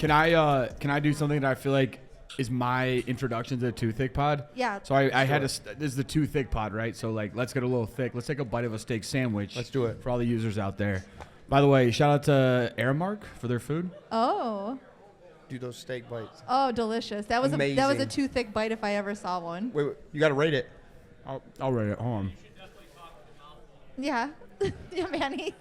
Can I do something that I feel like is my introduction to the Thicc Pod? Yeah. So I had this is the Thicc Pod, right? So like, let's get a little thick. Let's take a bite of a steak sandwich. Let's do it for all the users out there. By the way, shout out to Airmark for their food. Oh. Do those steak bites. Oh, delicious. That was Amazing. a too thick bite if I ever saw one. Wait, you got to rate it. I'll rate it. Hold on. Yeah. Yeah, Manny.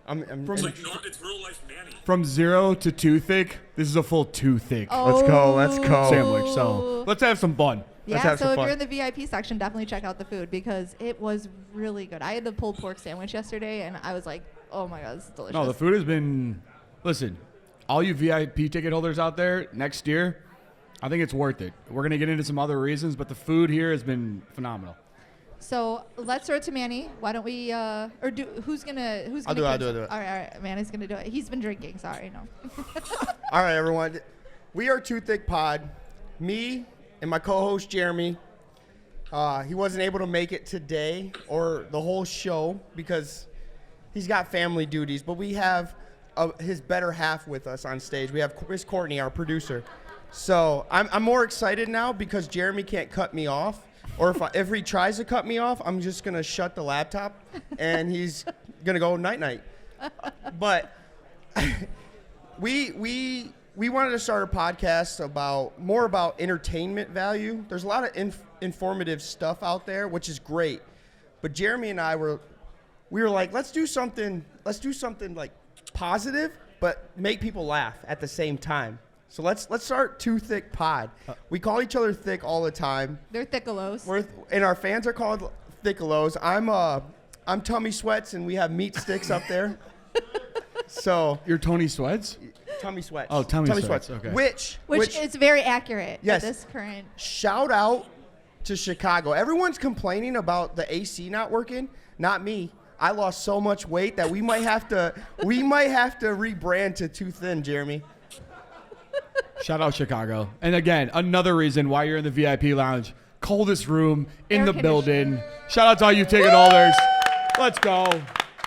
It's real life Manny. From 0 to 2 thick, this is a full 2 thick Let's go. sandwich. So let's have some fun. Yeah, have so some if fun. you're in the VIP section, definitely check out the food because it was really good. I had the pulled pork sandwich yesterday, and I was like, oh my God, this is delicious. No, the food has been, listen, all you VIP ticket holders out there, next year, I think it's worth it. We're going to get into some other reasons, but the food here has been phenomenal. So let's throw it to Manny. Why don't we, who's gonna I'll do it. All right, Manny's gonna do it. He's been drinking, sorry, no. All right, everyone. We are Thicc Pod. Me and my co-host, Jeremy. He wasn't able to make it today or the whole show because he's got family duties, but we have his better half with us on stage. We have Miss Courtney, our producer. So I'm more excited now because Jeremy can't cut me off. Or if he tries to cut me off, I'm just going to shut the laptop, and he's going to go night-night. But we wanted to start a podcast more about entertainment value. There's a lot of informative stuff out there, which is great. But Jeremy and I were like, let's do something like positive, but make people laugh at the same time. So let's start Thicc Pod. We call each other thick all the time. They're thickalos. And our fans are called thickalos. I'm Tummy Sweats, and we have meat sticks up there. So You're Tony Sweats? Tummy Sweats. Oh, Tummy Sweats, okay. Which is very accurate yes, at this current. Shout out to Chicago. Everyone's complaining about the AC not working. Not me. I lost so much weight that we might have to rebrand to Too Thin, Jeremy. Shout out Chicago. And again, another reason why you're in the VIP lounge. Coldest room in Air the building. conditioner. Shout out to all you ticket holders. Let's go. We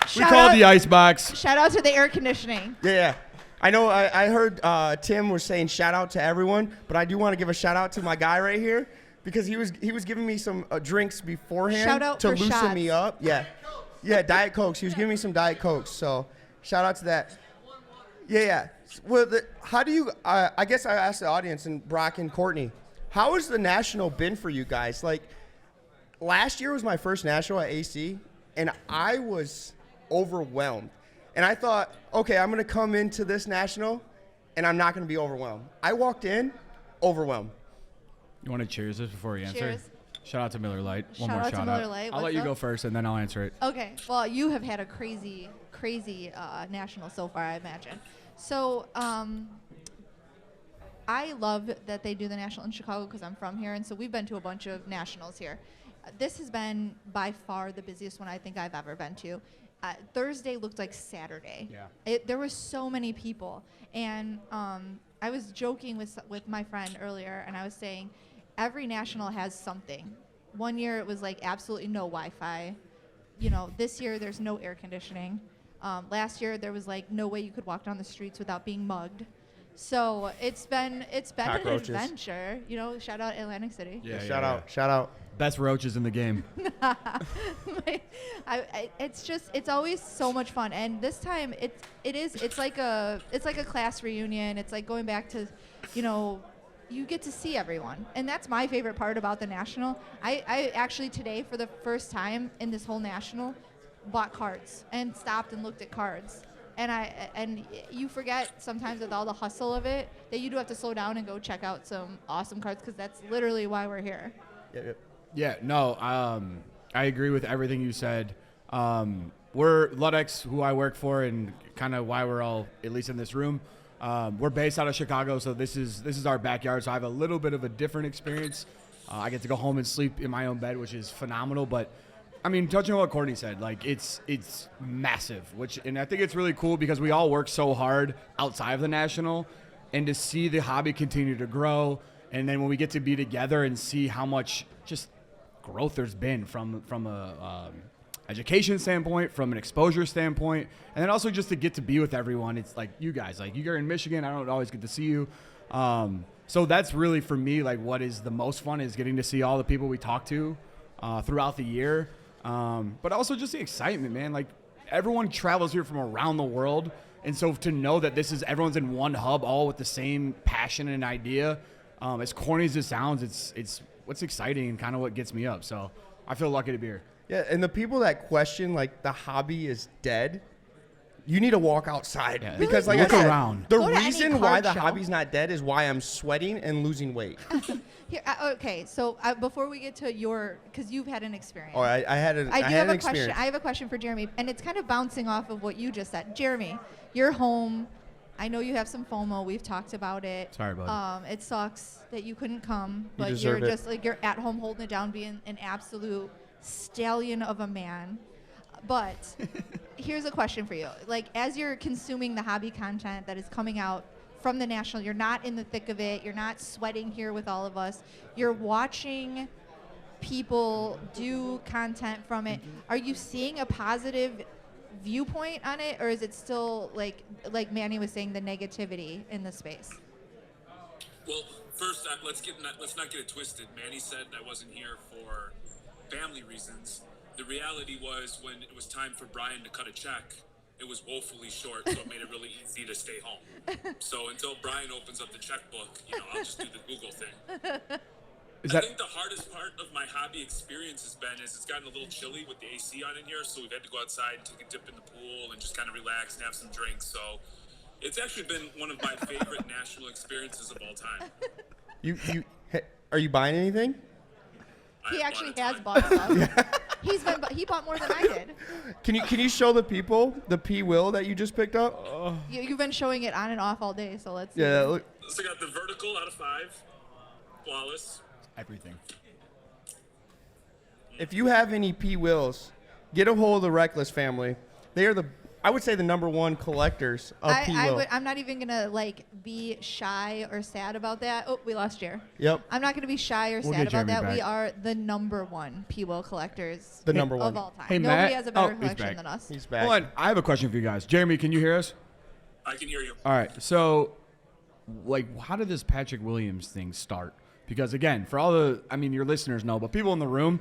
Shout call it out- the icebox. Shout out to the air conditioning. Yeah. I know I heard Tim was saying shout out to everyone, but I do want to give a shout out to my guy right here because he was giving me some drinks beforehand Shout out to for loosen shots. me up. Yeah. Yeah, Diet Cokes. He was giving me some Diet Cokes, so shout out to that. Yeah. Well, how do you? I guess I asked the audience and Brock and Courtney, how has the national been for you guys? Like, last year was my first national at AC, and I was overwhelmed. And I thought, okay, I'm gonna come into this national, and I'm not gonna be overwhelmed. I walked in, overwhelmed. You want to cheers this before you answer? Cheers. Shout out to Miller Lite. One Shout more out to shout Miller out. Lite. I'll let What's you up? go first, and then I'll answer it. Okay. Well, you have had a crazy national so far, I imagine. So, I love that they do the national in Chicago because I'm from here, and so we've been to a bunch of nationals here. This has been by far the busiest one I think I've ever been to. Thursday looked like Saturday. Yeah. There was so many people, and I was joking with my friend earlier, and I was saying every national has something. One year it was like absolutely no Wi-Fi. You know, this year there's no air conditioning. Last year there was like no way you could walk down the streets without being mugged. So it's been Cockroaches. an adventure. You know, shout out Atlantic City. Yeah, Shout out. Best roaches in the game. It's always so much fun, and this time it's like a class reunion. It's like going back to, you know, you get to see everyone, and that's my favorite part about the national. I actually today for the first time in this whole national bought cards and stopped and looked at cards. And you forget sometimes with all the hustle of it that you do have to slow down and go check out some awesome cards because that's literally why we're here. Yeah, no, I agree with everything you said. We're Ludex, who I work for, and kind of why we're all, at least in this room. We're based out of Chicago, so this is our backyard, so I have a little bit of a different experience. I get to go home and sleep in my own bed, which is phenomenal, but I mean, touching on what Courtney said, like it's massive, and I think it's really cool because we all work so hard outside of the national, and to see the hobby continue to grow, and then when we get to be together and see how much just growth there's been from a education standpoint, from an exposure standpoint, and then also just to get to be with everyone. It's like you guys, like you're in Michigan. I don't always get to see you. So that's really for me, like what is the most fun is getting to see all the people we talk to throughout the year. But also just the excitement, man. Like everyone travels here from around the world. And so to know that everyone's in one hub, all with the same passion and idea, as corny as it sounds, it's what's exciting and kind of what gets me up. So I feel lucky to be here. Yeah, and the people that question like the hobby is dead, you need to walk outside because like look I said, around. The Go to any reason why card the show. hobby's not dead is why I'm sweating and losing weight. Here, okay, so before we get to because you've had an experience. Oh, I had an I do have an a question. experience. I have a question for Jeremy, and it's kind of bouncing off of what you just said. Jeremy, you're home. I know you have some FOMO. We've talked about it. Sorry, bud. It sucks that you couldn't come, but deserve you're it. just like you're at home holding it down, being an absolute stallion of a man. But here's a question for you. Like, as you're consuming the hobby content that is coming out from the national, you're not in the thick of it. You're not sweating here with all of us. You're watching people do content from it. Are you seeing a positive viewpoint on it, or is it still like Manny was saying, the negativity in the space? Well, first, let's not get it twisted. Manny said I wasn't here for family reasons. The reality was when it was time for Brian to cut a check, it was woefully short, so it made it really easy to stay home. So until Brian opens up the checkbook, I'll just do the Google thing. I think the hardest part of my hobby experience has been it's gotten a little chilly with the AC on in here, so we've had to go outside and take a dip in the pool and just kind of relax and have some drinks. So it's actually been one of my favorite national experiences of all time. Are you buying anything? He actually has bought stuff. He bought more than I did. Can you show the people the P Will that you just picked up? You've been showing it on and off all day, so let's see. Yeah, look. So I got the vertical out of 5, flawless. Everything. If you have any P Wills, get a hold of the Reckless family. They are I would say the #1 collectors of P Will. I'm not even gonna be shy or sad about that. Oh, we lost Jer. Yep. I'm not gonna be shy or We'll sad get about Jeremy that. We back. are the #1 P Will collectors The #1 of all time. Hey, Nobody Matt. has a better He's collection back. than us. He's back. Hold on. I have a question for you guys. Jeremy, can you hear us? I can hear you. All right. So, how did this Patrick Williams thing start? Because, again, for all your listeners know, but people in the room,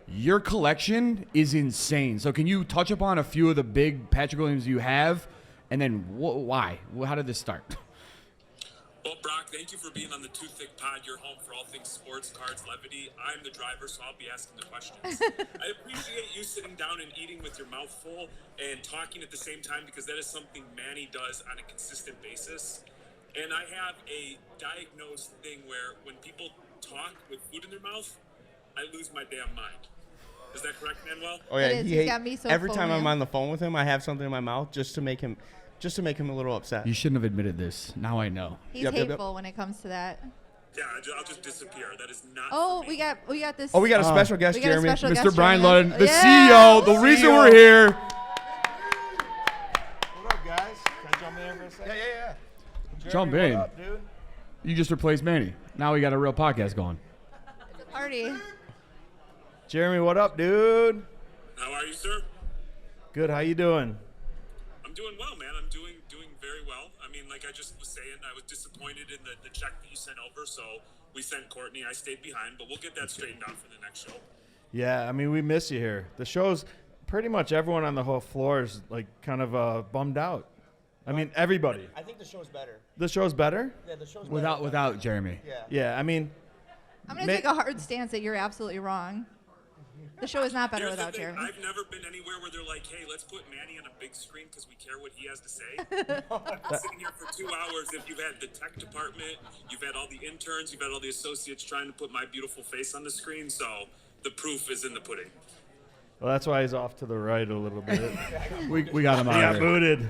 your collection is insane. So can you touch upon a few of the big Patrick Williams you have, and then why? How did this start? Well, Brock, thank you for being on the Too Thick Pod. You're home for all things sports, cards, levity. I'm the driver, so I'll be asking the questions. I appreciate you sitting down and eating with your mouth full and talking at the same time, because that is something Manny does on a consistent basis. And I have a diagnosed thing where when people talk with food in their mouth, I lose my damn mind. Is that correct, Manuel? Oh yeah, It is. He's got me so every full, time I'm man. on the phone with him, I have something in my mouth just to make him a little upset. You shouldn't have admitted this. Now I know. He's Yep, yep, yep. hateful when it comes to that. Yeah, I'll just disappear. That is not. Oh, for me. we got this. Oh, we got a special guest, we got a Jeremy. special Mr. guest Brian joining Ludden, us. the Yeah. CEO, the reason we're here. What up, guys? Can I jump in here for a second? Yeah. Jeremy, Jump in. What up, dude? You just replaced Manny. Now we got a real podcast going. It's a party. Jeremy, what up, dude? How are you, sir? Good. How you doing? I'm doing well, man. I'm doing very well. I mean, like I just was saying, I was disappointed in the check that you sent over, so we sent Courtney. I stayed behind, but we'll get that straightened out for the next show. Yeah, I mean, we miss you here. The show's pretty much everyone on the whole floor is like kind of bummed out. I mean, everybody. I think the show's better. The show's better? Yeah, the show's Without Jeremy. Yeah. Yeah, I mean, I'm gonna take a hard stance that you're absolutely wrong. The show is not better Here's the without thing, Jeremy. I've never been anywhere where they're like, hey, let's put Manny on a big screen because we care what he has to say. I'm sitting here for 2 hours. If you've had the tech department, you've had all the interns, you've had all the associates trying to put my beautiful face on the screen, so the proof is in the pudding. well, that's why he's off to the right a little bit. We got him He out got of here. booted.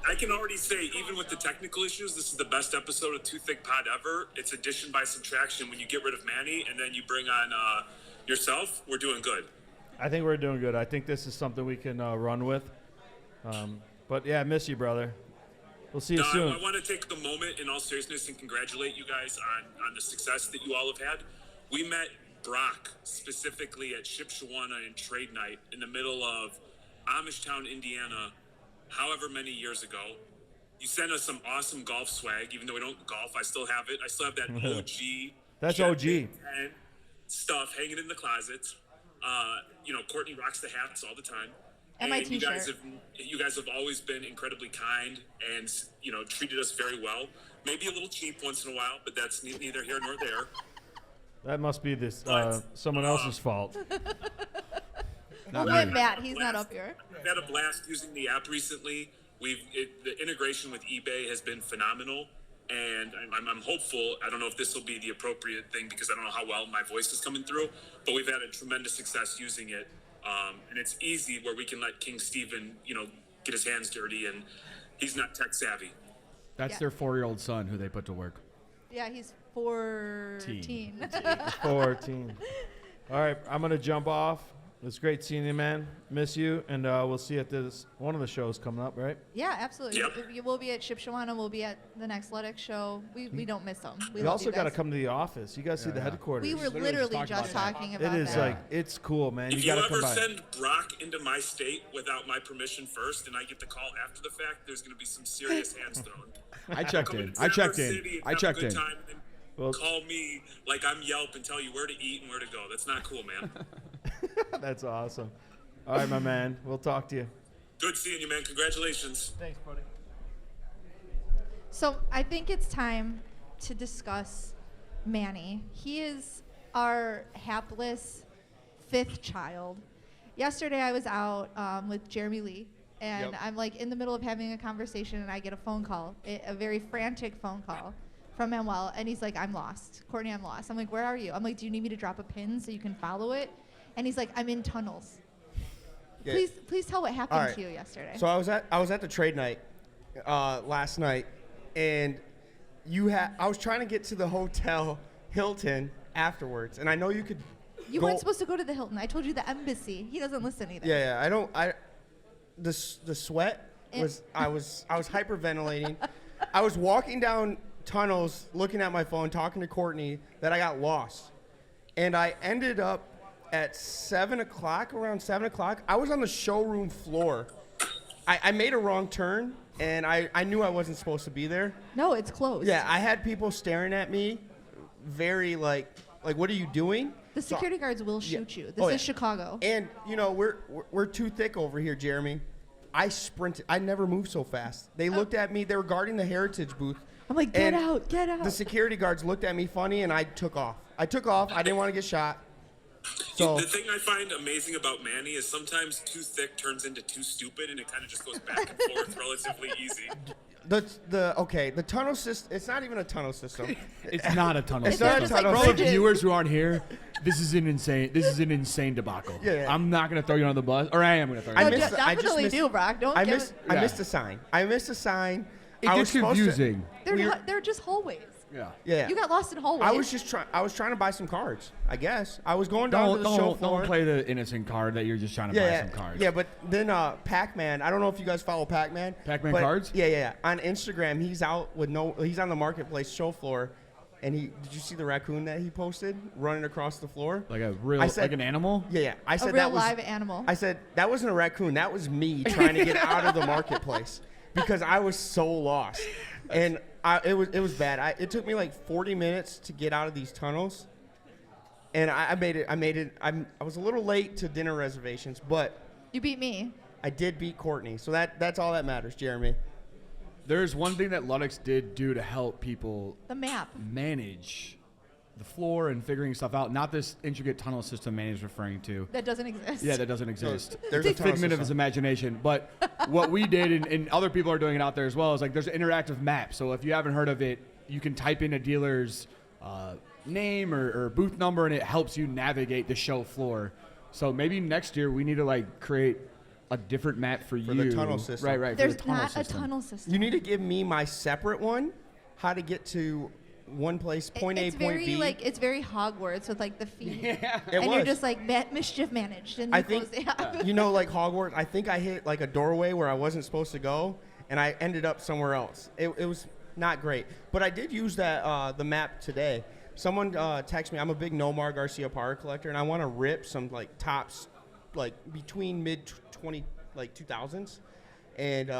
I can already say, even with the technical issues, this is the best episode of Too Thick Pod ever. It's addition by subtraction. When you get rid of Manny and then you bring on yourself, we're doing good. I think we're doing good. I think this is something we can run with. But yeah, I miss you, brother. We'll see you No, soon. I want to take the moment in all seriousness and congratulate you guys on the success that you all have had. We met Brock specifically at Shipshewana and Trade Night in the middle of Amishtown, Indiana, however many years ago. You sent us some awesome golf swag, even though we don't golf. I still have it. I still have that OG. That's Jet OG. 10 stuff hanging in the closet. Courtney rocks the hats all the time. And my t-shirt. You guys have always been incredibly kind and, treated us very well. Maybe a little cheap once in a while, but that's neither here nor there. That must be someone else's fault. We'll blame Matt. He's not up here. I've had a blast using the app recently. The integration with eBay has been phenomenal, and I'm hopeful. I don't know if this will be the appropriate thing because I don't know how well my voice is coming through, but we've had a tremendous success using it, and it's easy where we can let King Steven, get his hands dirty, and he's not tech savvy. That's their 4-year-old son who they put to work. Yeah, he's 14. 14. All right, I'm going to jump off. It's great seeing you, man. Miss you, and we'll see you at one of the shows coming up, right? Yeah, absolutely. Yep. We'll be at Shipshewana. We'll be at the next Ludex show. We don't miss them. We also got to come to the office. You guys see the headquarters. We were literally just talking about that. It is it's cool, man. If you got to ever come by. send Brock into my state without my permission first, and I get the call after the fact, there's going to be some serious hands thrown. I checked in. I checked in. Well, call me like I'm Yelp and tell you where to eat and where to go. That's not cool, man. That's awesome. All right, my man. We'll talk to you. Good seeing you, man. Congratulations. Thanks, buddy. So I think it's time to discuss Manny. He is our hapless 5th child. Yesterday I was out with Jeremy Lee, and I'm like in the middle of having a conversation, and I get a phone call, a very frantic phone call from Manuel, and he's like, I'm lost. Courtney, I'm lost. I'm like, where are you? I'm like, do you need me to drop a pin so you can follow it? And he's like, I'm in tunnels. Yeah. Please tell what happened to you yesterday. So I was at the trade night last night, and I was trying to get to the hotel Hilton afterwards, and I know you could. You weren't supposed to go to the Hilton. I told you the embassy. He doesn't listen either. Yeah. The sweat was I was hyperventilating. I was walking down tunnels, looking at my phone, talking to Courtney, that I got lost, and I ended up at 7 o'clock. Around 7 o'clock, I was on the showroom floor. I made a wrong turn, and I knew I wasn't supposed to be there. No, it's closed. Yeah, I had people staring at me, very like what are you doing? The security guards will shoot you. This is Chicago. And we're too thick over here, Jeremy. I sprinted. I never moved so fast. They looked at me. They were guarding the Heritage booth. I'm like, get out. The security guards looked at me funny, and I took off. I didn't want to get shot. So the thing I find amazing about Manny is sometimes too thick turns into too stupid, and it kind of just goes back and forth relatively easy. The tunnel system. It's not even a tunnel system. It's not a tunnel system. It's not a tunnel system. For all the viewers who aren't here, this is an insane debacle. Yeah. I'm not gonna throw you on the bus, or I am gonna throw you. Definitely do, Brock. I missed a sign. It gets confusing. They're just hallways. Yeah. You got lost in hallways. I was trying to buy some cards, I guess. I was going down to the show floor. Don't play the innocent card that you're just trying to buy some cards. Yeah, but then Pac-Man, I don't know if you guys follow Pac-Man. Pac-Man cards? Yeah. On Instagram, he's on the marketplace show floor, and did you see the raccoon that he posted running across the floor? Like like an animal? Yeah. I said that was live animal. I said that wasn't a raccoon, that was me trying to get out of the marketplace because I was so lost. And it was bad. It took me like 40 minutes to get out of these tunnels, and I made it. I was a little late to dinner reservations, but you beat me. I did beat Courtney, so that's all that matters, Jeremy. There's one thing that Ludex did do to help people manage the floor and figuring stuff out. Not this intricate tunnel system Manny's referring to. That doesn't exist. Yeah, that doesn't exist. There's a figment of his imagination. But what we did, and other people are doing it out there as well, is like there's an interactive map. So if you haven't heard of it, you can type in a dealer's name or booth number, and it helps you navigate the show floor. So maybe next year we need to create a different map for you. The tunnel system. Right. There's not a tunnel system. You need to give me my separate one, how to get to one place, point A, point B. It's very Hogwarts with the feet. Yeah. You're just mischief managed. And I think, like Hogwarts, I think I hit a doorway where I wasn't supposed to go, and I ended up somewhere else. It was not great. But I did use the map today. someone texted me. I'm a big Nomar Garcia Parra collector, and I want to rip some like tops, like between mid 2000s, and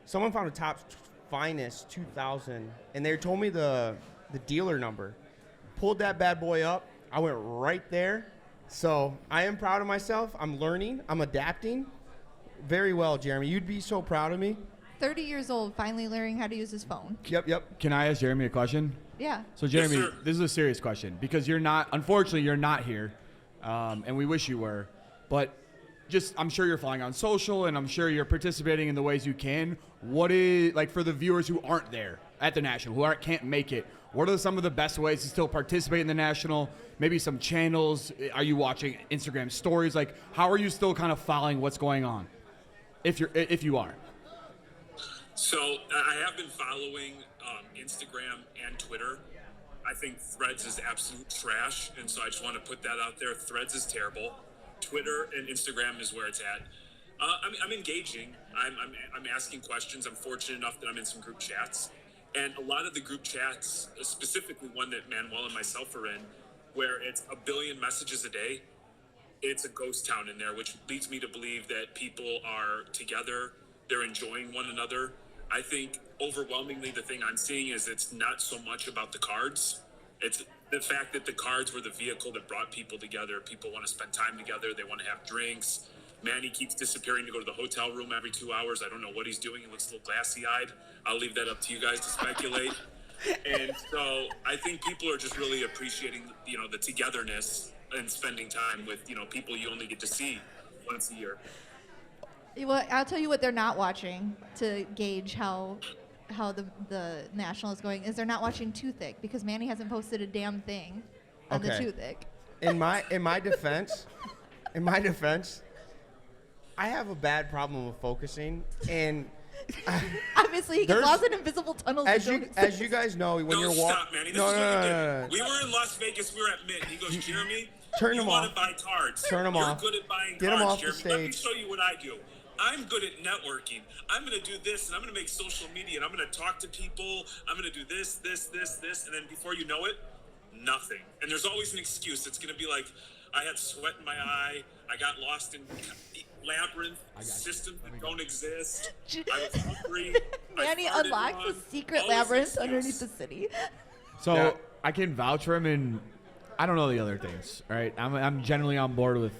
someone found a Topps Finest 2000, and they told me the dealer number. Pulled that bad boy up. I went right there. So I am proud of myself. I'm learning. I'm adapting very well, Jeremy. You'd be so proud of me. 30 years old, finally learning how to use his phone. Yep. Can I ask Jeremy a question? Yeah. So Jeremy, Yes, sir. this is a serious question because unfortunately, you're not here, and we wish you were. But I'm sure you're following on social, and I'm sure you're participating in the ways you can. What is, like, for the viewers who aren't there at the National, who can't make it, what are some of the best ways to still participate in the National? Maybe some channels. Are you watching Instagram stories? Like, how are you still kind of following what's going on? If you are. So I have been following Instagram and Twitter. I think Threads is absolute trash, and so I just want to put that out there. Threads is terrible. Twitter and Instagram is where it's at. I'm engaging. I'm asking questions. I'm fortunate enough that I'm in some group chats, and a lot of the group chats, specifically one that Manuel and myself are in, where it's a billion messages a day. It's a ghost town in there, which leads me to believe that people are together. They're enjoying one another. I think overwhelmingly the thing I'm seeing is it's not so much about the cards. It's the fact that the cards were the vehicle that brought people together. People want to spend time together. They want to have drinks. Manny keeps disappearing to go to the hotel room every 2 hours. I don't know what he's doing. He looks a little glassy-eyed. I'll leave that up to you guys to speculate. And so I think people are just really appreciating, the togetherness and spending time with, people you only get to see once a year. Well, I'll tell you what they're not watching to gauge how the National is going is they're not watching Too Thick because Manny hasn't posted a damn thing on the Too Thick. In my defense, I have a bad problem with focusing, and Obviously, he gets lost in invisible tunnels. as you guys know, when you're walking. Stop, Manny. This is what you did. We were in Las Vegas. We were at Mint. He goes, Jeremy, Turn you them want off. to buy cards. Turn them You're off. good at buying Get 'em cards, off the Jeremy. Let me stage. show you what I do. I'm good at networking. I'm going to do this, and I'm going to make social media, and I'm going to talk to people. I'm going to do this, and then before you know it, nothing. And there's always an excuse. It's going to be like, I had sweat in my eye. I got lost in labyrinth systems that don't exist. I was hungry. Manny I farted unlocked wrong. the secret Always labyrinth excuse. underneath the city. So Yeah. I can vouch for him, and I don't know the other things. All right, I'm generally on board with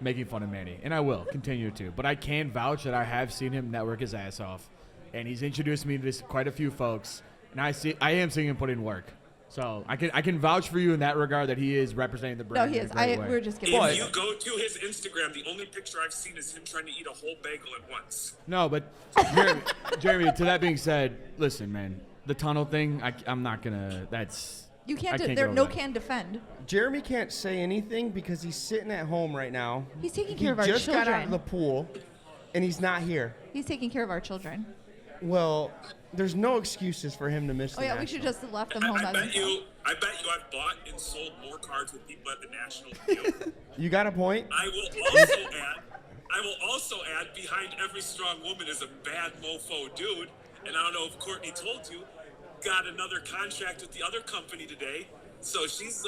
making fun of Manny, and I will continue to. But I can vouch that I have seen him network his ass off, and he's introduced me to quite a few folks, and I am seeing him put in work. So I can vouch for you in that regard that he is representing the No, brand. he in a is. great way. We're just kidding. If you go to his Instagram, the only picture I've seen is him trying to eat a whole bagel at once. No, but Jeremy, to that being said, listen, man, the tunnel thing, I'm not gonna. You I can't. can't There go no there. can defend. Jeremy can't say anything because he's sitting at home right now. He's taking He care of our just got out of children. the pool, and he's not here. He's taking care of our children. Well, there's no excuses for him to miss Oh the yeah, we National. should just have left them home by I bet themselves. I've bought and sold more cards with people at the National than you. You got a point? I will also add behind every strong woman is a bad mofo dude. And I don't know if Courtney told you, got another contract with the other company today. So she's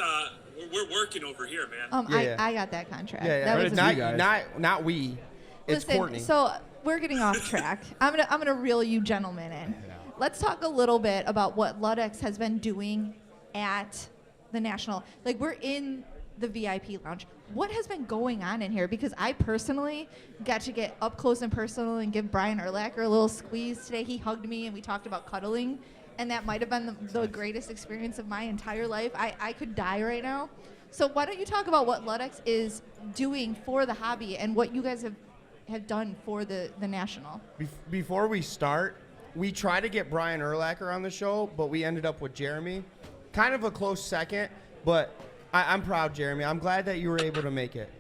we're working over here, man. Yeah. I got that contract. Yeah, That Credit was to a- you guys. not we. It's Listen, Courtney. so we're getting off track. I'm gonna reel you gentlemen in. Let's talk a little bit about what Ludex has been doing at the National. Like, we're in the VIP Lounge. What has been going on in here? Because I personally got to get up close and personal and give Brian Urlacher a little squeeze today. He hugged me and we talked about cuddling, and that might have been the greatest experience of my entire life. I could die right now. So why don't you talk about what Ludex is doing for the hobby and what you guys have done for the National? Before we start, we tried to get Brian Urlacher on the show, but we ended up with Jeremy. Kind of a close second, but I'm proud, Jeremy. I'm glad that you were able to make it.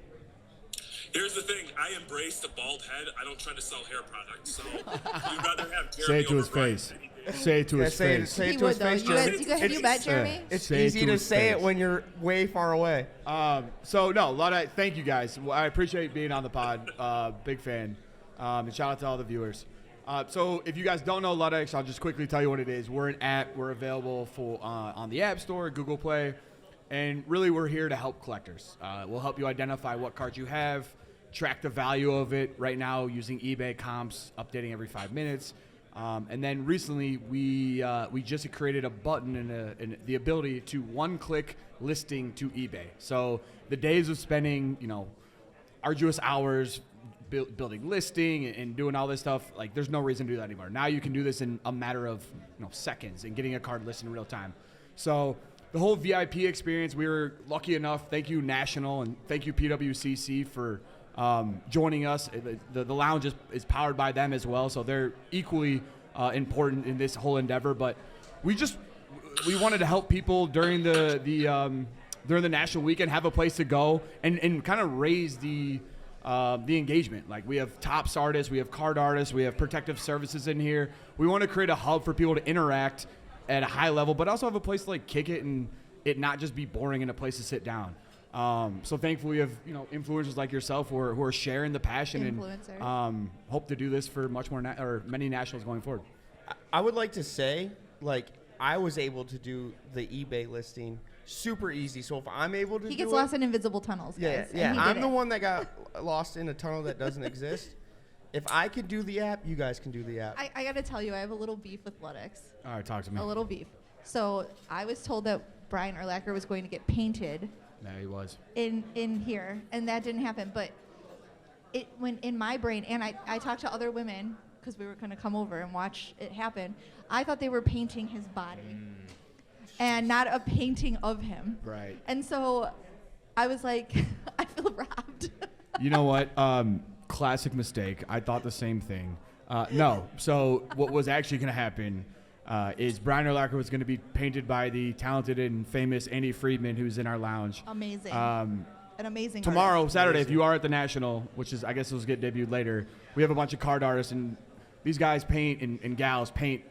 Here's the thing, I embrace the bald head. I don't try to sell hair products. So we'd rather have Jeremy Say it to over his Brian face. any day. Say it to his say face. it He to his would, though. face, You Jeremy. guys, have you met Jeremy? It's Say it easy to to his say it face. when you're way far away. So no, Ludex, thank you guys. I appreciate being on the pod. Big fan. And shout out to all the viewers. So if you guys don't know Ludex, I'll just quickly tell you what it is. We're an app. We're available for on the App Store, Google Play, and really we're here to help collectors. We'll help you identify what cards you have, track the value of it. Right now, using eBay comps, updating every 5 minutes. And then recently, we just created a button and the ability to one-click listing to eBay. So the days of spending, arduous hours building listing and doing all this stuff, like there's no reason to do that anymore. Now you can do this in a matter of seconds and getting a card listed in real time. So the whole VIP experience, we were lucky enough. Thank you National and thank you PWCC for joining us. The lounge is powered by them as well, so they're equally important in this whole endeavor. But we wanted to help people during the national weekend have a place to go and kind of raise the engagement. Like we have tops artists, we have card artists, we have protective services in here. We want to create a hub for people to interact at a high level, but also have a place to like kick it and it not just be boring and a place to sit down. So thankfully we have influencers like yourself who are sharing the passion and hope to do this for much more many nationals going forward. I would like to say, like, I was able to do the eBay listing super easy. So if I'm able to he gets lost in invisible tunnels, guys. Yeah. I'm the one that got lost in a tunnel that doesn't exist. If I could do the app, you guys can do the app. I got to tell you, I have a little beef with Ludex. All right, talk to me. A little beef. So I was told that Brian Urlacher was going to get painted. Yeah, he was. In here, and that didn't happen. But when in my brain, and I talked to other women because we were going to come over and watch it happen. I thought they were painting his body. And not a painting of him. Right. And so I was like, I feel robbed. You know what? Classic mistake. I thought the same thing. No. So what was actually going to happen is Brian Urlacher was going to be painted by the talented and famous Andy Friedman, who's in our lounge. Amazing. An amazing tomorrow, artist. Saturday, if you are at the National, which is, I guess those get debuted later, we have a bunch of card artists, and these guys paint and gals paint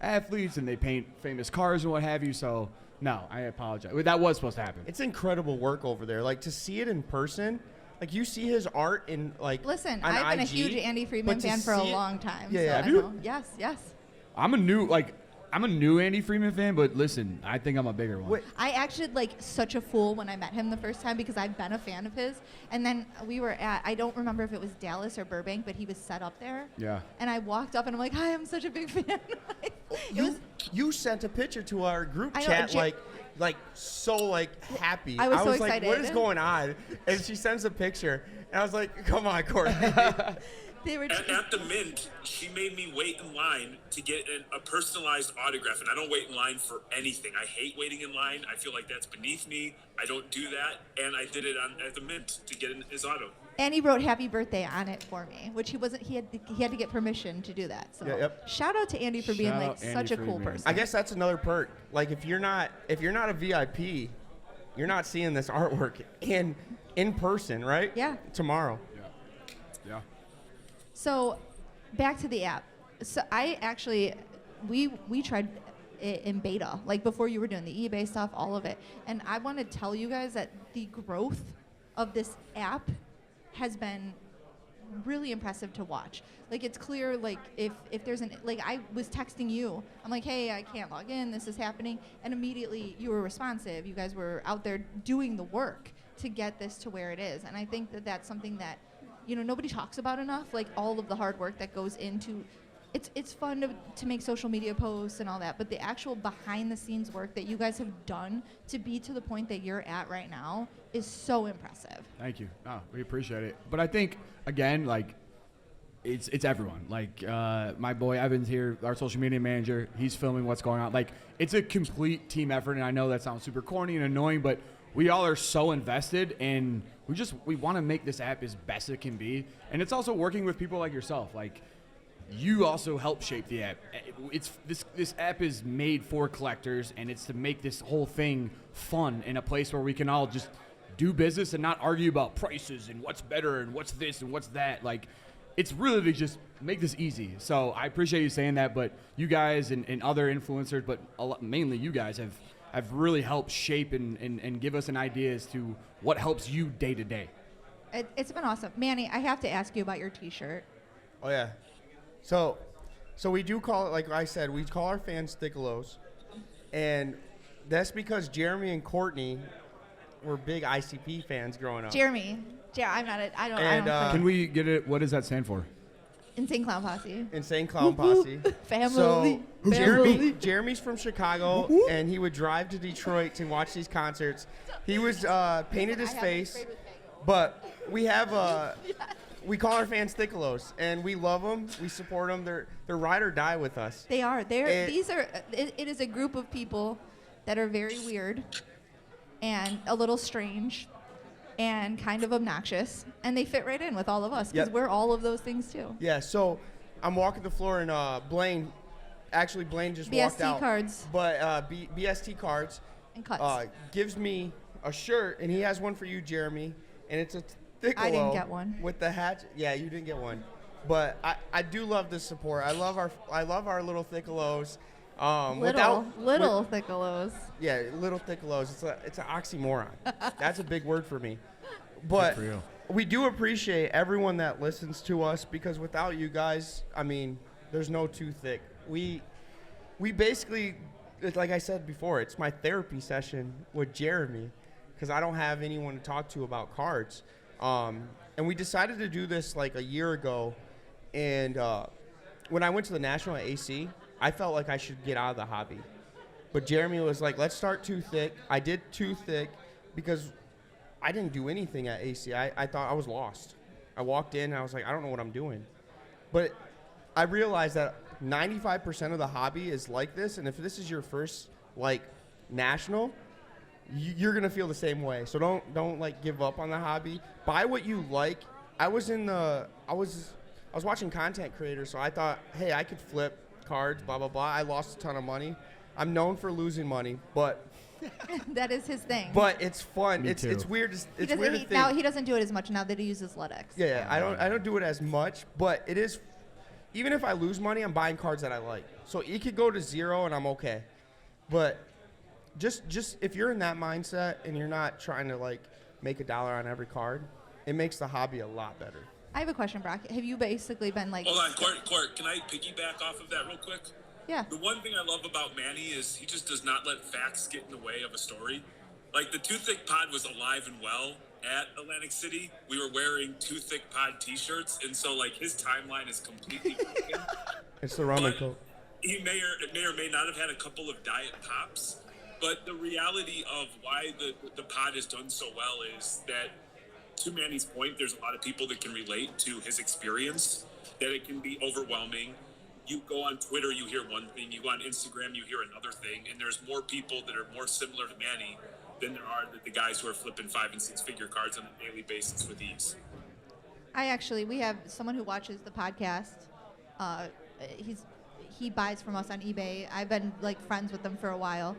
athletes, and they paint famous cars and what have you. So no, I apologize. That was supposed to happen. It's incredible work over there. Like to see it in person, like you see his art in like. Listen, on I've been IG, a huge Andy Friedman fan for a long time. Yeah, so yeah. I Have you? know. Yes. I'm a new Andy Friedman fan, but listen, I think I'm a bigger one. Wait. I acted like such a fool when I met him the first time because I've been a fan of his. And then we were at, I don't remember if it was Dallas or Burbank, but he was set up there. Yeah. And I walked up and I'm like, hi, I'm such a big fan. You sent a picture to our group I know, chat like so happy. I was so like, excited. what is going on? And she sends a picture, and I was like, come on, Courtney. They were At the Mint, she made me wait in line to get a personalized autograph, and I don't wait in line for anything. I hate waiting in line. I feel like that's beneath me. I don't do that, and I did it at the Mint to get his auto. And he wrote "Happy Birthday" on it for me, which he wasn't. He had to get permission to do that. So Yeah, yep. shout out to Andy for being Shout like out Andy such a cool Friedman. person. I guess that's another perk. Like if you're not a VIP, you're not seeing this artwork in person, right? Yeah. Tomorrow. Yeah. So, back to the app. So I actually, we tried it in beta, like before you were doing the eBay stuff, all of it. And I want to tell you guys that the growth of this app has been really impressive to watch. Like it's clear, like if there's I was texting you, I'm like, hey, I can't log in, this is happening. And immediately you were responsive. You guys were out there doing the work to get this to where it is. And I think that that's something that, nobody talks about enough, like all of the hard work that goes into it's fun to make social media posts and all that, but the actual behind the scenes work that you guys have done to be to the point that you're at right now is so impressive. Thank you. Oh, we appreciate it. But I think, again, it's everyone. My boy Evan's here, our social media manager. He's filming what's going on. It's a complete team effort, and I know that sounds super corny and annoying, but we all are so invested, and we want to make this app as best it can be. And it's also working with people like yourself. You also help shape the app. It's this app is made for collectors, and it's to make this whole thing fun in a place where we can all just do business and not argue about prices and what's better and what's this and what's that. It's really to just make this easy. So I appreciate you saying that, but you guys and other influencers, but mainly you guys have really helped shape and give us an idea as to what helps you day to day. It's been awesome. Manny, I have to ask you about your t-shirt. Oh yeah. So we do call it, like I said, we call our fans Thickalos, and that's because Jeremy and Courtney were big ICP fans growing up. Jeremy. I'm not. I don't. And, Can we get it? What does that stand for? Insane Clown Posse. Insane Clown Posse. Family. So Family. Jeremy's from Chicago, and he would drive to Detroit to watch these concerts. He was painted his face, but we have we call our fans Thickalos, and we love them. We support them. They're ride or die with us. They are. And- These are. It is a group of people that are very weird, and a little strange, and kind of obnoxious, and they fit right in with all of us because Yep. we're all of those things too. Yeah. So I'm walking the floor, and Blaine just walked BST out. cards. But BST cards And cuts. gives me a shirt, and he has one for you, Jeremy, and it's a Thickalo. I didn't get one. With the hat. Yeah, you didn't get one. But I do love the support. I love our little Thickalos. Little Thickalos. Yeah, little Thickalos. It's an oxymoron. That's a big word for me. But for you. we do appreciate everyone that listens to us, because without you guys, I mean, there's no Too Thick. We basically, it's like I said before, it's my therapy session with Jeremy, because I don't have anyone to talk to about cards. And we decided to do this like a year ago. And when I went to the National at AC, I felt like I should get out of the hobby. But Jeremy was like, let's start Too Thick. I did Too Thick because I didn't do anything at AC. I thought I was lost. I walked in and I was like, I don't know what I'm doing. But I realized that 95% of the hobby is like this. And if this is your first like national, you're going to feel the same way. So don't like give up on the hobby. Buy what you like. I was watching content creators, so I thought, hey, I could flip cards, blah, blah, blah. I lost a ton of money. I'm known for losing money, but That is his thing. but it's fun. Me It's too. weird. It's he doesn't, weird to he, think. now he doesn't do it as much now that he uses Ludex. Yeah, I don't do it as much, but it is. Even if I lose money, I'm buying cards that I like. So it could go to zero and I'm okay. But just if you're in that mindset and you're not trying to like make $1 on every card, it makes the hobby a lot better. I have a question, Brock. Have you basically been like? Hold on, Court, can I piggyback off of that real quick? Yeah. The one thing I love about Manny is he just does not let facts get in the way of a story. Like the Too Thick Pod was alive and well at Atlantic City. We were wearing Too Thick Pod t-shirts, and so like his timeline is completely broken. It's the rum and But coke. he may or may not have had a couple of diet pops, but the reality of why the pod has done so well is that, to Manny's point, there's a lot of people that can relate to his experience, that it can be overwhelming. You go on Twitter, you hear one thing. You go on Instagram, you hear another thing. And there's more people that are more similar to Manny than there are the guys who are flipping 5 and 6 figure cards on a daily basis with ease. We have someone who watches the podcast. He buys from us on eBay. I've been like friends with him for a while.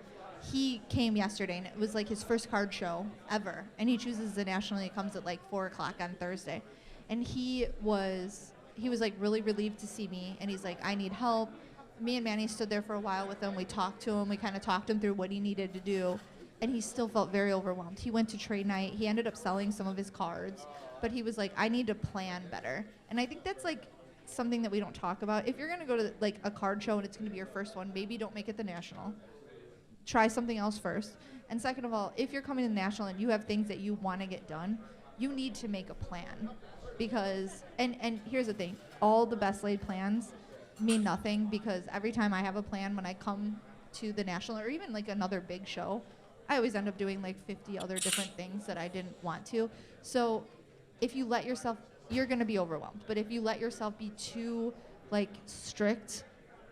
He came yesterday, and it was like his first card show ever. And he chooses the national. He comes at like 4:00 on Thursday, and he was like really relieved to see me. And he's like, I need help. Me and Manny stood there for a while with him. We talked to him. We kind of talked him through what he needed to do, and he still felt very overwhelmed. He went to trade night. He ended up selling some of his cards, but he was like, I need to plan better. And I think that's like something that we don't talk about. If you're gonna go to like a card show and it's gonna be your first one, maybe don't make it the national. Try something else first. And second of all, if you're coming to the national and you have things that you want to get done, you need to make a plan. Because, and here's the thing, all the best laid plans mean nothing, because every time I have a plan when I come to the national or even like another big show, I always end up doing like 50 other different things that I didn't want to. So if you let yourself, you're going to be overwhelmed. But if you let yourself be too like strict,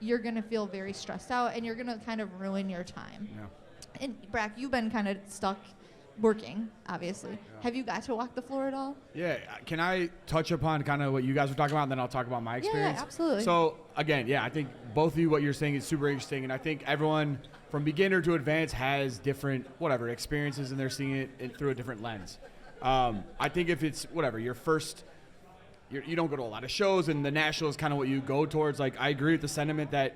you're going to feel very stressed out, and you're going to kind of ruin your time. Yeah. And Brack, you've been kind of stuck working, obviously. Yeah. Have you got to walk the floor at all? Yeah. Can I touch upon kind of what you guys were talking about, and then I'll talk about my experience? Yeah, absolutely. So, again, I think both of you, what you're saying is super interesting, and I think everyone from beginner to advanced has different, experiences, and they're seeing it through a different lens. I think if it's, your first... You don't go to a lot of shows, and the national is kind of what you go towards. Like, I agree with the sentiment that,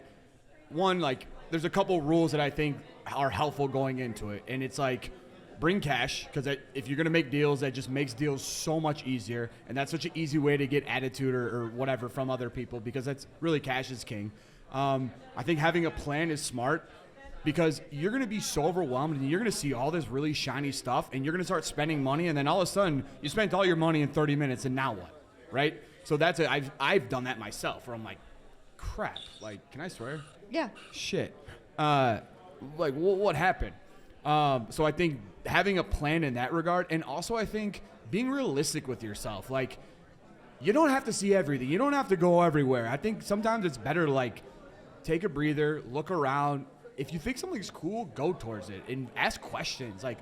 one, like, there's a couple rules that I think are helpful going into it. And it's like, bring cash, because if you're going to make deals, that just makes deals so much easier. And that's such an easy way to get attitude or whatever from other people, because that's really cash is king. I think having a plan is smart, because you're going to be so overwhelmed and you're going to see all this really shiny stuff and you're going to start spending money. And then all of a sudden you spent all your money in 30 minutes and now what? Right? So that's it. I've done that myself, where I'm like, crap. Like, can I swear? Yeah. Shit. Like, what happened? So I think having a plan in that regard, and also I think being realistic with yourself. Like, you don't have to see everything. You don't have to go everywhere. I think sometimes it's better to, like, take a breather, look around. If you think something's cool, go towards it and ask questions. Like,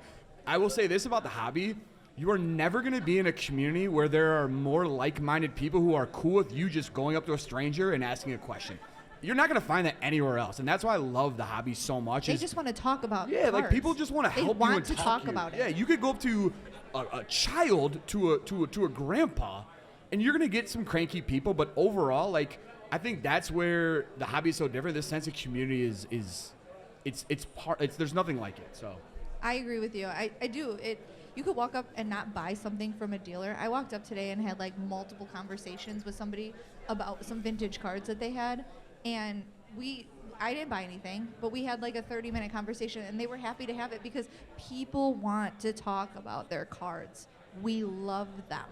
I will say this about the hobby. You are never going to be in a community where there are more like-minded people who are cool with you just going up to a stranger and asking a question. You're not going to find that anywhere else, and that's why I love the hobby so much. They just want to talk about Yeah, like cards. people just want to help you and want to talk you. about it. Yeah, you could go up to a child, to a grandpa, and you're going to get some cranky people, but overall, like, I think that's where the hobby is so different. This sense of community is there's nothing like it. So I agree with you. I do. You could walk up and not buy something from a dealer. I walked up today and had like multiple conversations with somebody about some vintage cards that they had, and I didn't buy anything, but we had like a 30-minute conversation, and they were happy to have it because people want to talk about their cards. We love them.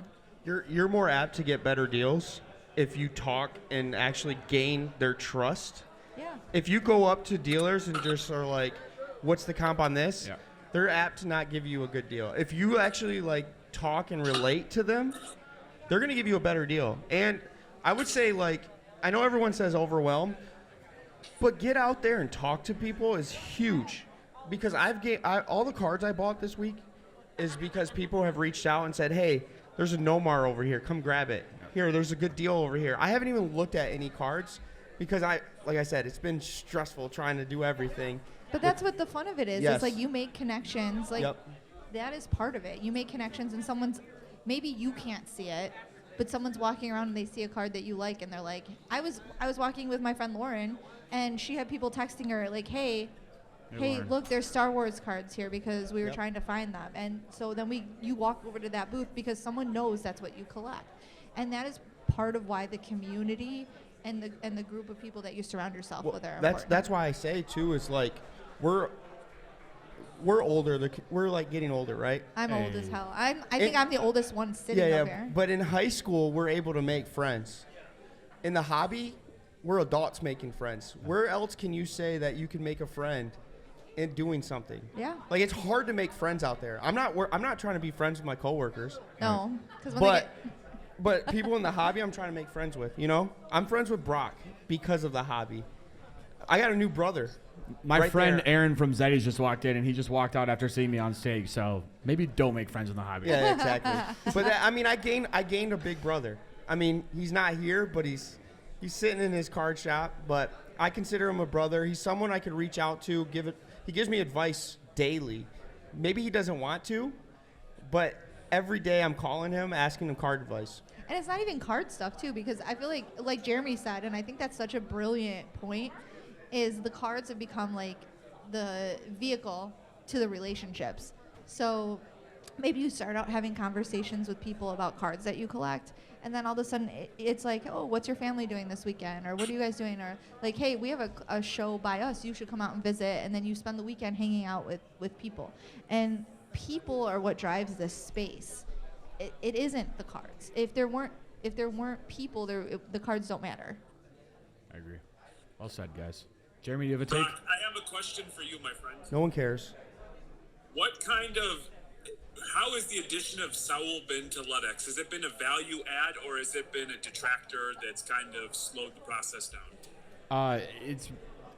You're more apt to get better deals if you talk and actually gain their trust. Yeah. If you go up to dealers and just are like, what's the comp on this? Yeah. They're apt to not give you a good deal. If you actually like talk and relate to them, they're going to give you a better deal. And I would say, like, I know everyone says overwhelmed, but get out there and talk to people is huge. Because all the cards I bought this week is because people have reached out and said, hey, there's a Nomar over here. Come grab it. Here, there's a good deal over here. I haven't even looked at any cards because like I said, it's been stressful trying to do everything. But that's what the fun of it is. Yes. It's like you make connections. Like Yep. that is part of it. You make connections, and maybe you can't see it, but someone's walking around and they see a card that you like, and they're like, I was walking with my friend Lauren, and she had people texting her like, hey, Lauren. look, there's Star Wars cards here because we were Yep. trying to find them. And so then you walk over to that booth because someone knows that's what you collect. And that is part of why the community and the group of people that you surround yourself with are important. That's why I say too is like we're older. We're like getting older, right? I'm old as hell. I think I'm the oldest one sitting up here. But in high school, we're able to make friends. In the hobby, we're adults making friends. Where else can you say that you can make a friend in doing something? Yeah. Like, it's hard to make friends out there. I'm not trying to be friends with my coworkers. No, because But people in the hobby, I'm trying to make friends with. You know, I'm friends with Brock because of the hobby. I got a new brother. my right friend there. Aaron from Zeddy's just walked in, and he just walked out after seeing me on stage. So maybe don't make friends in the hobby. Yeah, exactly. But I mean, I gained a big brother. I mean, he's not here, but he's sitting in his card shop. But I consider him a brother. He's someone I could reach out to. He gives me advice daily. Maybe he doesn't want to, but every day I'm calling him, asking him card advice. And it's not even card stuff too, because I feel like Jeremy said, and I think that's such a brilliant point, is the cards have become like the vehicle to the relationships. So maybe you start out having conversations with people about cards that you collect, and then all of a sudden it's like, oh, what's your family doing this weekend? Or what are you guys doing? Or like, hey, we have a show by us. You should come out and visit. And then you spend the weekend hanging out with people. And people are what drives this space. It isn't the cards. If there weren't people, the cards don't matter. I agree. Well said, guys. Jeremy, do you have a take? Brock, I have a question for you, my friend. No one cares. How has the addition of Saul been to Ludex? Has it been a value add, or has it been a detractor that's kind of slowed the process down? It's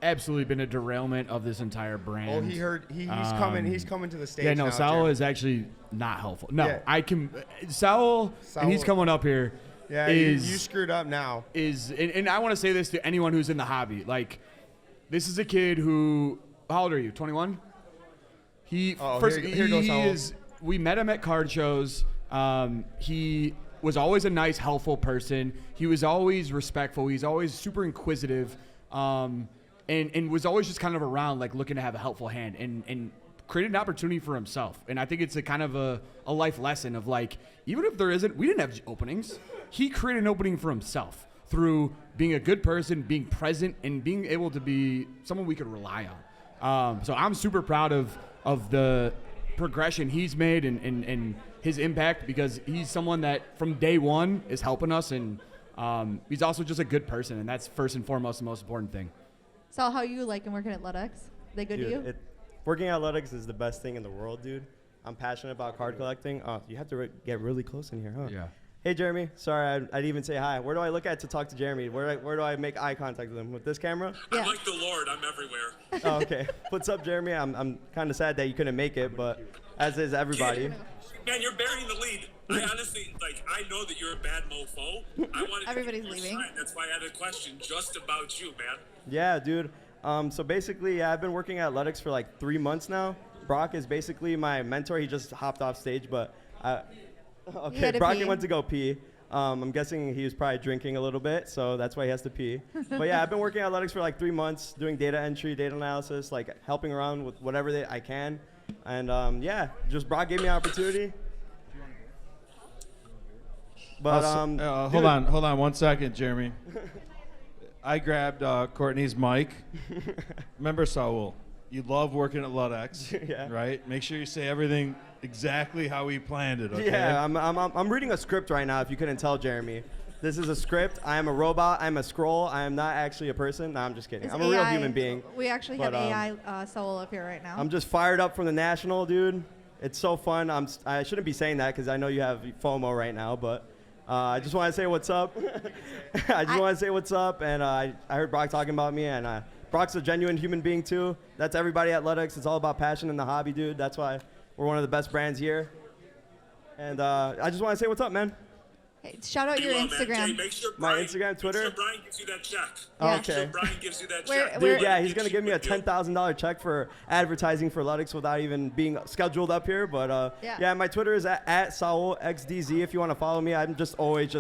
absolutely been a derailment of this entire brand. Oh, he heard he's coming. He's coming to the stage. Yeah, no, now, Saul Jeremy. is actually not helpful. No, Yeah. I can. Saul, and he's coming up here. Yeah, is, you screwed up now. And I want to say this to anyone who's in the hobby. Like, this is a kid who. How old are you? 21. He here goes Saul. We met him at card shows. He was always a nice, helpful person. He was always respectful. He's always super inquisitive. And was always just kind of around, like, looking to have a helpful hand. And created an opportunity for himself. And I think it's a kind of a life lesson of like, even if there isn't, we didn't have openings. He created an opening for himself through being a good person, being present, and being able to be someone we could rely on. So I'm super proud of the progression he's made and his impact, because he's someone that from day one is helping us, and he's also just a good person, and that's first and foremost the most important thing. So how you liking working at Ludex? They good to you? Working at Ludex is the best thing in the world, dude. I'm passionate about card collecting. You have to get really close in here, huh? Yeah. Hey, Jeremy. Sorry, I didn't even say hi. Where do I look at to talk to Jeremy? Where do I make eye contact with him? With this camera? Yeah. I'm like the Lord. I'm everywhere. Oh, okay. What's up, Jeremy? I'm kind of sad that you couldn't make it, but as is everybody. Man, you're burying the lead. I honestly, I know that you're a bad mofo. I wanted Everybody's to leaving. shine. That's why I had a question just about you, man. Yeah, dude. So basically, I've been working at Ludex for like 3 months now. Brock is basically my mentor. He just hopped off stage, but okay, Brock went to go pee. I'm guessing he was probably drinking a little bit, so that's why he has to pee. But yeah, I've been working at Ludex for like 3 months, doing data entry, data analysis, like helping around with whatever I can. And yeah, just Brock gave me an opportunity. But hold on 1 second, Jeremy. I grabbed Courtney's mic. Remember, Saul, you love working at Ludex, Yeah. right? Make sure you say everything exactly how we planned it, okay? Yeah, I'm reading a script right now, if you couldn't tell, Jeremy. This is a script. I am a robot. I'm a scroll. I am not actually a person. No, I'm just kidding. It's I'm a real AI. human being. We actually But, have AI Soul up here right now. I'm just fired up from the National, dude. It's so fun. I shouldn't be saying that because I know you have FOMO right now, but I just want to say what's up. I just want to say what's up, and I heard Brock talking about me, and Brock's a genuine human being too. That's everybody at Ludex. It's all about passion and the hobby, dude. That's why we're one of the best brands here. And I just want to say what's up, man. Hey, shout out your Man. Instagram. Jay, make sure My Brian, Instagram, Twitter? Make sure Brian gives you that check. Yeah. Make sure Okay. Brian gives you that Where- check. where- Dude, yeah, he's going to give me a Get you- $10,000 check for advertising for Ludex without even being scheduled up here. But Yeah. my Twitter is at SaulXDZ if you want to follow me. I'm just always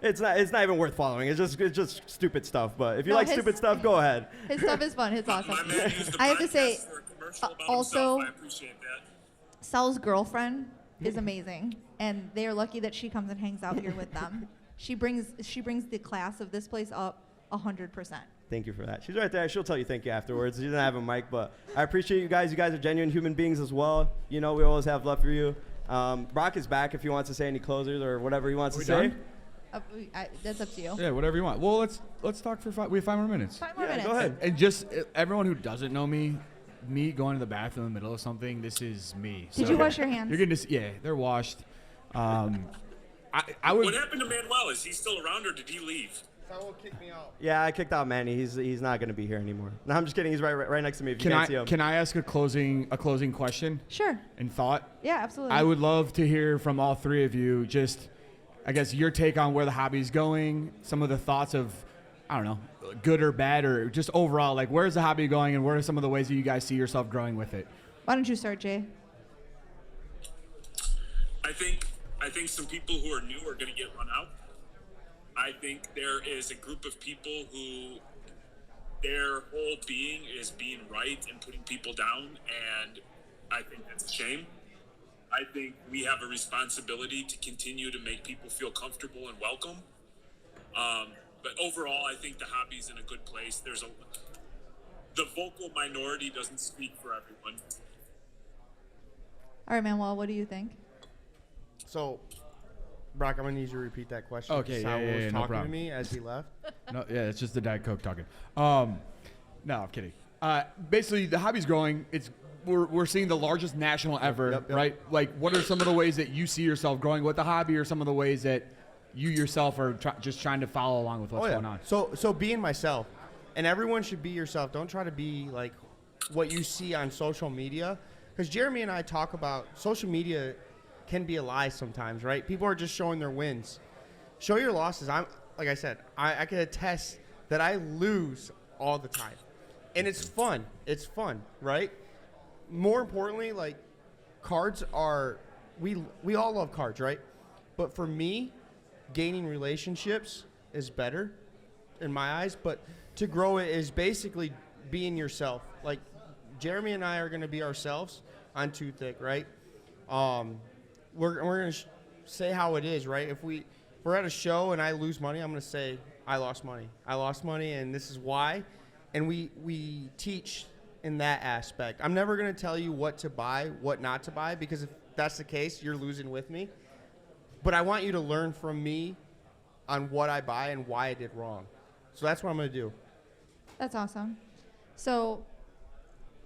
it's not even worth following. It's just stupid stuff. But if you No, like his- stupid stuff, go ahead. His stuff is fun. It's awesome. My man used the I have to say, podcast for a commercial about also- himself. I appreciate that. Sal's girlfriend is amazing, and they are lucky that she comes and hangs out here with them. She brings the class of this place up 100%. Thank you for that. She's right there. She'll tell you thank you afterwards. She doesn't have a mic, but I appreciate you guys. You guys are genuine human beings as well. You know, we always have love for you. Brock is back if he wants to say any closers or whatever he wants to say. done? That's up to you. Yeah, whatever you want. Well, let's talk for we have 5 more minutes. 5 more Yeah, minutes. go ahead. And just everyone who doesn't know me going to the bathroom in the middle of something, this is me. Did So you wash your hands? You're gonna yeah, they're washed. I would. What happened to Manuel? Is he still around or did he leave? Saul kicked me out. Yeah, I kicked out Manny. He's not going to be here anymore. No, I'm just kidding. He's right next to me if you Can can't see him. can I ask a closing question Sure. and thought? Yeah, absolutely. I would love to hear from all three of you. Just, I guess, your take on where the hobby's going. Some of the thoughts of, I don't know, good or bad, or just overall, like where's the hobby going, and what are some of the ways that you guys see yourself growing with it? Why don't you start, Jay? I think some people who are new are going to get run out. I think there is a group of people who their whole being is being right and putting people down, and I think that's a shame. I think we have a responsibility to continue to make people feel comfortable and welcome. But overall, I think the hobby's in a good place. The vocal minority doesn't speak for everyone. All right, Manuel, what do you think? So, Brock, I'm gonna need you to repeat that question. Okay, Sal yeah, was no talking problem. to me as he left. No, yeah, it's just the Diet Coke talking. No, I'm kidding. Basically, the hobby's growing. We're seeing the largest national ever, Yep. right? Like, what are some of the ways that you see yourself growing with the hobby, or some of the ways that you yourself are just trying to follow along with what's going on? So being myself, and everyone should be yourself. Don't try to be like what you see on social media, because Jeremy and I talk about social media can be a lie sometimes, right? People are just showing their wins. Show your losses. Like I said, I can attest that I lose all the time, and it's fun. It's fun, right? More importantly, like cards are, we all love cards, right? But for me, gaining relationships is better in my eyes, but to grow it is basically being yourself. Like Jeremy and I are going to be ourselves. on Too Thick, right? We're gonna say how it is, right? If we're at a show and I lose money, I'm gonna say I lost money. I lost money, and this is why. And we teach in that aspect. I'm never gonna tell you what to buy, what not to buy, because if that's the case, you're losing with me. But I want you to learn from me on what I buy and why I did wrong. So that's what I'm gonna do. That's awesome. So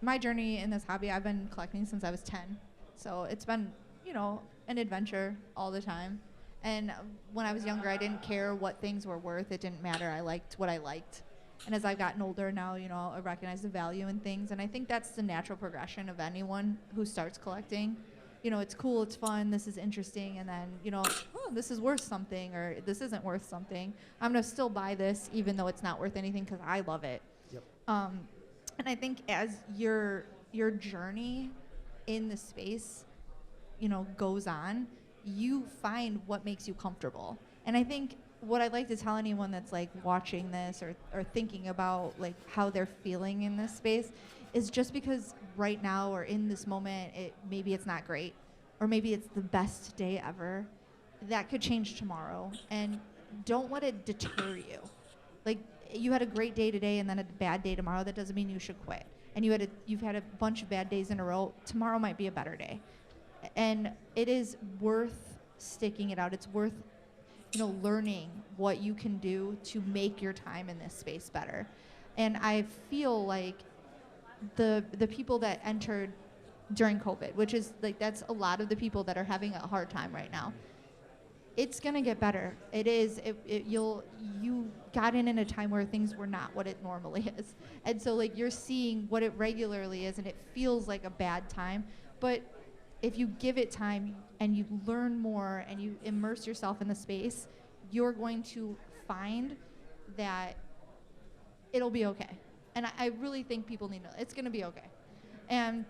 my journey in this hobby, I've been collecting since I was 10. So it's been, an adventure all the time. And when I was younger, I didn't care what things were worth. It didn't matter. I liked what I liked. And as I've gotten older now, I recognize the value in things. And I think that's the natural progression of anyone who starts collecting. It's cool, it's fun, this is interesting, and then, this is worth something, or this isn't worth something. I'm going to still buy this even though it's not worth anything because I love it. Yep. And I think as your journey in the space, goes on, you find what makes you comfortable. And I think what I'd like to tell anyone that's like watching this or thinking about like how they're feeling in this space is just because right now or in this moment, maybe it's not great, or maybe it's the best day ever, that could change tomorrow. And don't let it deter you. Like, you had a great day today and then a bad day tomorrow, that doesn't mean you should quit. And you've had a bunch of bad days in a row, tomorrow might be a better day. And it is worth sticking it out. It's worth, learning what you can do to make your time in this space better. And I feel like the people that entered during COVID, which is like, that's a lot of the people that are having a hard time right now. It's gonna get better. It is. You got in a time where things were not what it normally is, and so like you're seeing what it regularly is, and it feels like a bad time. But if you give it time and you learn more and you immerse yourself in the space, you're going to find that it'll be okay. And I really think people need to know it's going to be okay. And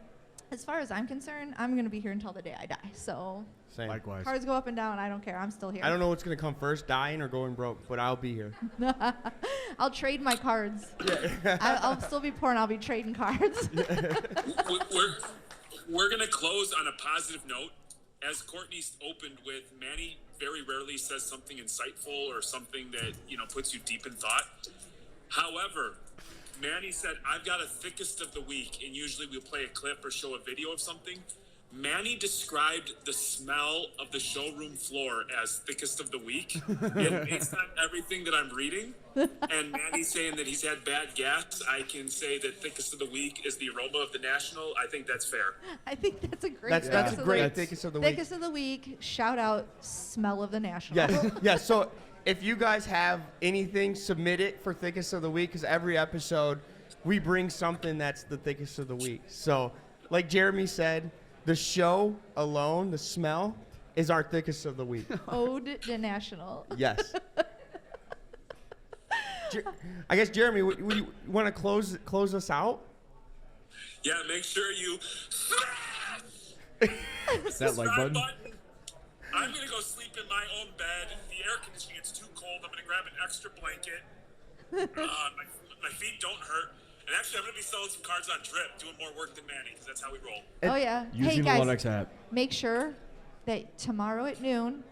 as far as I'm concerned, I'm going to be here until the day I die. So Same. Likewise. cards go up and down. I don't care. I'm still here. I don't know what's gonna come first, dying or going broke, but I'll be here. I'll trade my cards. I'll still be poor and I'll be trading cards. We're going to close on a positive note. As Courtney opened with, Manny very rarely says something insightful or something that, puts you deep in thought. However, Manny said, I've got a thickest of the week, and usually we'll play a clip or show a video of something. Manny described the smell of the showroom floor as thickest of the week. And based on everything that I'm reading, and Manny's saying that he's had bad gas, I can say that thickest of the week is the aroma of the National. I think that's fair. I think that's a great That's a great week. thickest of the week. Thickest of the week. Shout out, smell of the National. Yes, yes. So if you guys have anything, submit it for thickest of the week, because every episode we bring something that's the thickest of the week. So, like Jeremy said, the show alone, the smell, is our thickest of the week. Ode to National. Yes. I guess, Jeremy, would you want to close us out? Yeah, make sure you That like button? I'm going to go sleep in my own bed. The air conditioning, it's too cold. I'm going to grab an extra blanket. My feet don't hurt. And actually, I'm going to be selling some cards on Drip, doing more work than Manny, because that's how we roll. Oh, yeah. Using hey, the guys, Ludex app. make sure that tomorrow at noon,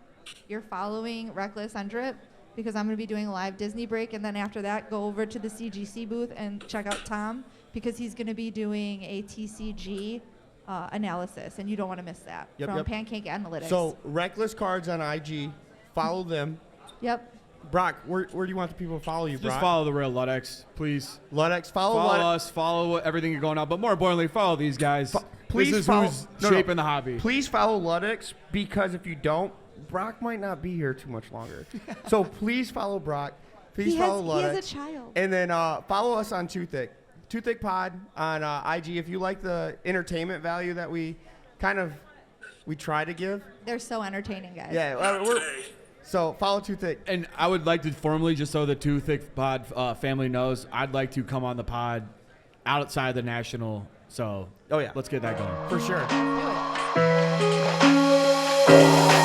you're following Reckless on Drip, because I'm going to be doing a live Disney break. And then after that, go over to the CGC booth and check out Tom, because he's going to be doing a TCG analysis, and you don't want to miss that from Pancake Analytics. So, Reckless Cards on IG. Follow them. Yep. Brock, where do you want the people to follow you, Brock? Just follow the real Ludex, please. Ludex. Follow us. Follow everything that's going on. But more importantly, follow these guys. Please this is follow, who's shaping the hobby. Please follow Ludex, because if you don't, Brock might not be here too much longer. So please follow Brock. Please follow Ludex. He has a child. And then follow us on Too Thick. Too Thick Pod on IG. If you like the entertainment value that we try to give. They're so entertaining, guys. Yeah, so follow Too Thick. And I would like to formally, just so the Too Thick Pod family knows, I'd like to come on the pod outside the National. So Oh, yeah. let's get that going. For sure. Do it.